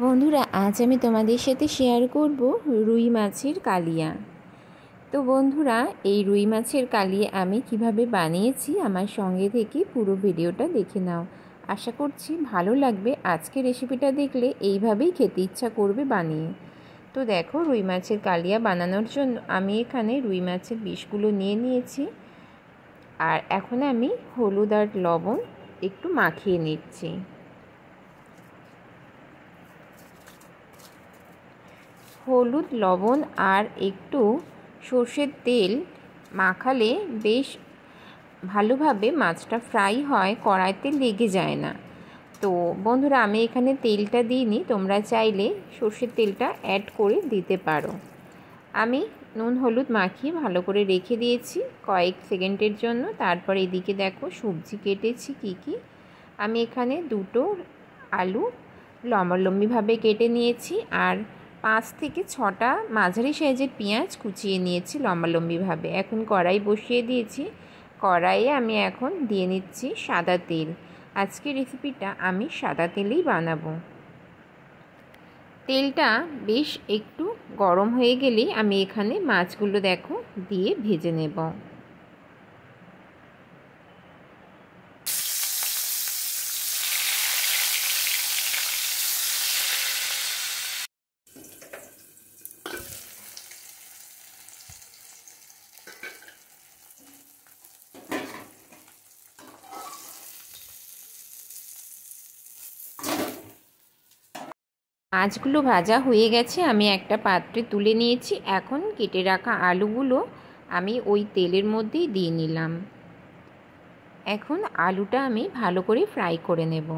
বন্ধুরা, আজ আমি তোমাদের সাথে শেয়ার করব রুই মাছের কালিয়া। তো বন্ধুরা, এই রুই মাছের কালিয়া আমি কিভাবে বানিয়েছি আমার সঙ্গে থেকে পুরো ভিডিওটা দেখে নাও। আশা করছি ভালো লাগবে। আজকে রেসিপিটা দেখলে এইভাবেই খেতে ইচ্ছা করবে বানিয়ে। তো দেখো, রুই মাছের কালিয়া বানানোর জন্য আমি এখানে রুই মাছের বিষগুলো নিয়ে নিয়েছি। আর এখন আমি হলুদ আর লবণ একটু মাখিয়ে নিচ্ছি। হলুদ, লবণ আর একটু সর্ষের তেল মাখালে বেশ ভালোভাবে মাছটা ফ্রাই হয়, কড়াইতে লেগে যায় না। তো বন্ধুরা, আমি এখানে তেলটা দিইনি, তোমরা চাইলে সর্ষের তেলটা অ্যাড করে দিতে পারো। আমি নুন হলুদ মাখিয়ে ভালো করে রেখে দিয়েছি কয়েক সেকেন্ডের জন্য। তারপর এদিকে দেখো সবজি কেটেছি কি কি। আমি এখানে দুটো আলু লম্বালম্বিভাবে কেটে নিয়েছি আর 5 থেকে 6টা মাঝারি সাইজের পেঁয়াজ কুচিয়ে নিয়েছি লম্বালম্বিভাবে। এখন কড়াই বসিয়ে দিয়েছি। কড়াইয়ে আমি এখন দিয়ে নিচ্ছি সাদা তেল। আজকের রেসিপিটা আমি সাদা তেলেই বানাবো। তেলটা বেশ একটু গরম হয়ে গেলেই আমি এখানে মাছগুলো দেখো দিয়ে ভেজে নেব। মাছগুলো ভাজা হয়ে গেছে, আমি একটা পাত্রে তুলে নিয়েছি। এখন কেটে রাখা আলুগুলো আমি ওই তেলের মধ্যেই দিয়ে নিলাম। এখন আলুটা আমি ভালো করে ফ্রাই করে নেব।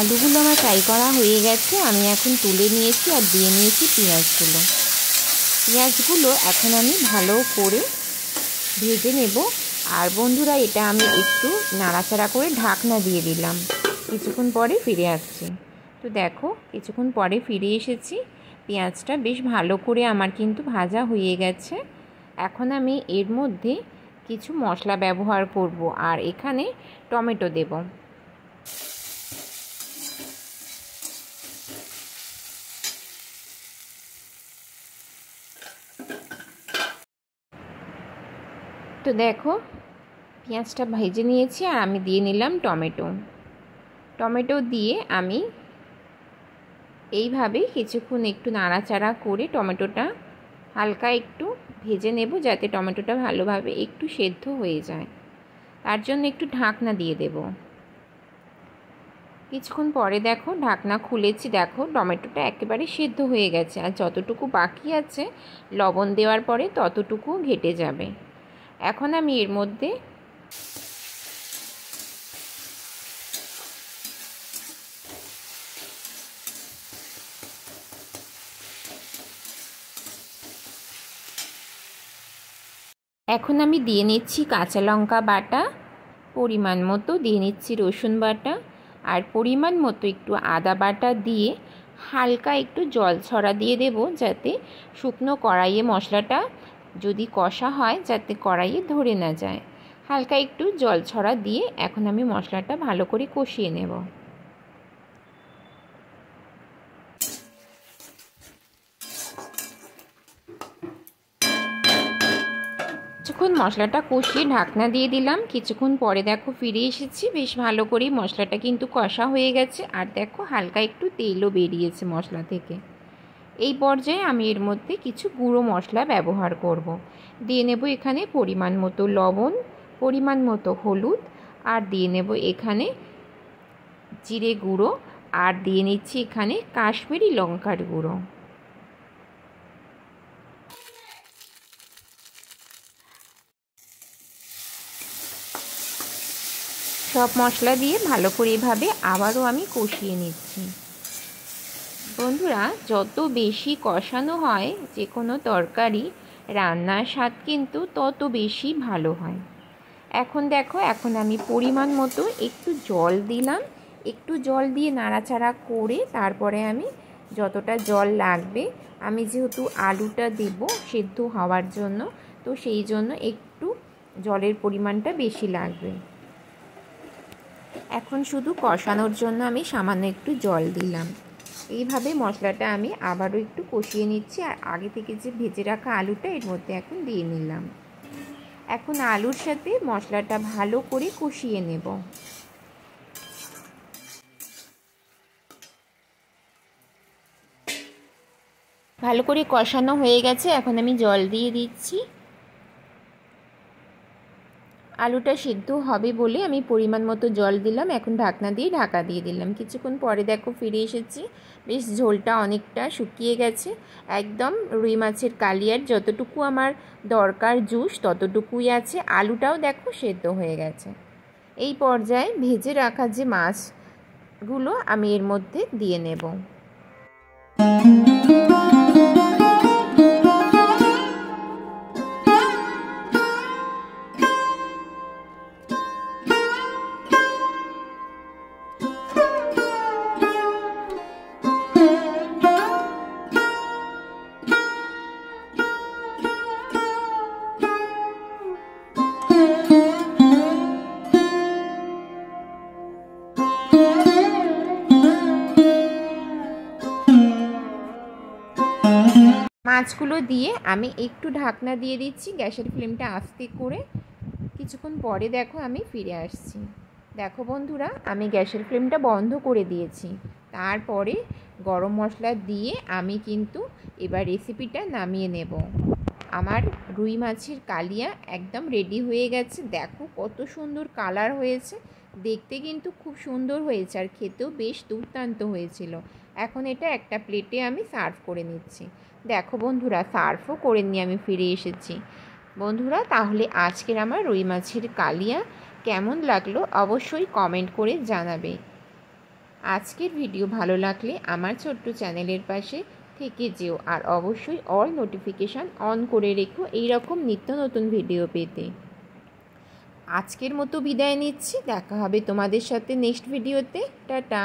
আলুগুলো আমার ফ্রাই করা হয়ে গেছে। আমি এখন তুলে নিয়েছি আর দিয়ে নিয়েছি পেঁয়াজগুলো। পেঁয়াজগুলো এখন আমি ভালো করে ভেজে নেব। আর বন্ধুরা, এটা আমি একটু নাড়াচাড়া করে ঢাকনা দিয়ে দিলাম। কিছুক্ষণ পরে ফিরে আসছি। তো দেখো, কিছুক্ষণ পরে ফিরে এসেছি। পেঁয়াজটা বেশ ভালো করে আমার কিন্তু ভাজা হয়ে গেছে। এখন আমি এর মধ্যে কিছু মশলা ব্যবহার করব আর এখানে টমেটো দেব। তো দেখো, পেঁয়াজটা ভেজে নিয়েছি আর আমি দিয়ে নিলাম টমেটো দিয়ে আমি এইভাবে কিছুক্ষণ একটু নাড়াচাড়া করে টমেটোটা হালকা একটু ভেজে নেব, যাতে টমেটোটা ভালোভাবে একটু সেদ্ধ হয়ে যায়। তার জন্য একটু ঢাকনা দিয়ে দেব। কিছুক্ষণ পরে দেখো ঢাকনা খুলেছি, দেখো টমেটোটা একেবারে সেদ্ধ হয়ে গেছে। আর যতটুকু বাকি আছে লবণ দেওয়ার পরে ততটুকু ঘেটে যাবে। এখন আমি এর মধ্যে দিয়ে নিচ্ছি কাঁচা লঙ্কা বাটা, পরিমাণ মতো দিয়ে নিচ্ছি রসুন বাটা আর পরিমাণ মতো একটু আদা বাটা দিয়ে হালকা একটু জল ছড়া দিয়ে দেব, যাতে শুকনো কড়াইয়ে মশলাটা যদি কষা হয় যাতে কড়াইয়ে ধরে না যায়। হালকা একটু জল ছড়া দিয়ে এখন আমি মশলাটা ভালো করে কষিয়ে নেব। কিছুক্ষণ মশলাটা কষিয়ে ঢাকনা দিয়ে দিলাম। কিছুক্ষণ পরে দেখো ফিরে এসেছি। বেশ ভালো করে মশলাটা কিন্তু কষা হয়ে গেছে আর দেখো হালকা একটু তেলও বেরিয়েছে মশলা থেকে। এই পর্যায়ে আমি এর মধ্যে কিছু গুঁড়ো মশলা ব্যবহার করব। দিয়ে নেব এখানে পরিমাণ মতো লবণ, পরিমাণ মতো হলুদ আর দিয়ে নেব এখানে জিরে গুঁড়ো আর দিয়ে নিচ্ছি এখানে কাশ্মীরি লঙ্কার গুঁড়ো। সব মশলা দিয়ে ভালো করে এভাবে আবারও আমি কষিয়ে নিচ্ছি। বন্ধুরা, যত বেশি কষানো হয় যে কোনো তরকারি, রান্নার স্বাদ কিন্তু তত বেশি ভালো হয়। এখন দেখো, এখন আমি পরিমাণ মতো একটু জল দিলাম। একটু জল দিয়ে নাড়াচাড়া করে তারপরে আমি যতটা জল লাগবে, আমি যেহেতু আলুটা দেব সেদ্ধ হওয়ার জন্য, তো সেই জন্য একটু জলের পরিমাণটা বেশি লাগবে। এখন শুধু কষানোর জন্য আমি সামান্য একটু জল দিলাম। এইভাবে মশলাটা আমি আবারও একটু কষিয়ে নিচ্ছি। আর আগে থেকে যে ভেজে রাখা আলুটা এর মধ্যে এখন দিয়ে নিলাম। এখন আলুর সাথে মশলাটা ভালো করে কষিয়ে নেব। ভালো করে কষানো হয়ে গেছে, এখন আমি জল দিয়ে দিচ্ছি। আলুটা সিদ্ধ হবে বলে আমি পরিমাণ মতো জল দিলাম। এখন ঢাকনা দিয়ে ঢাকা দিয়ে দিলাম। কিছুক্ষণ পরে দেখো ফিরে এসেছি। বেশ ঝোলটা অনেকটা শুকিয়ে গেছে। একদম রুই মাছের কালিয়ার যতটুকু আমার দরকার জুস ততটুকুই আছে। আলুটাও দেখো সেদ্ধ হয়ে গেছে। এই পর্যায়ে ভেজে রাখা যে মাছগুলো আমি এর মধ্যে দিয়ে নেব। মাছগুলো দিয়ে আমি একটু ঢাকনা দিয়ে দিচ্ছি, গ্যাসের ফ্লেমটা আস্তে করে। কিছুক্ষণ পরে দেখো আমি ফিরে আসছি। দেখো বন্ধুরা, আমি গ্যাসের ফ্লেমটা বন্ধ করে দিয়েছি। তারপরে গরম মশলা দিয়ে আমি কিন্তু এবার রেসিপিটা নামিয়ে নেব। আমার রুই মাছের কালিয়া একদম রেডি হয়ে গেছে। দেখো কত সুন্দর কালার হয়েছে, দেখতে কিন্তু খুব সুন্দর হয়েছে আর খেতেও বেশ দুর্দান্ত হয়েছিল। এখন এটা একটা প্লেটে আমি সার্ভ করে নিচ্ছি। দেখো বন্ধুরা, সার্ভও করে নিয়ে আমি ফিরে এসেছি। বন্ধুরা, তাহলে আজকের আমার রুই মাছের কালিয়া কেমন লাগলো অবশ্যই কমেন্ট করে জানাবে। আজকের ভিডিও ভালো লাগলে আমার ছোট্ট চ্যানেলের পাশে থেকে যেও, আর অবশ্যই অল নোটিফিকেশান অন করে রেখো এই রকম নিত্য নতুন ভিডিও পেতে। আজকের মতো বিদায় নিচ্ছি। দেখা হবে তোমাদের সাথে নেক্সট ভিডিওতে। টাটা।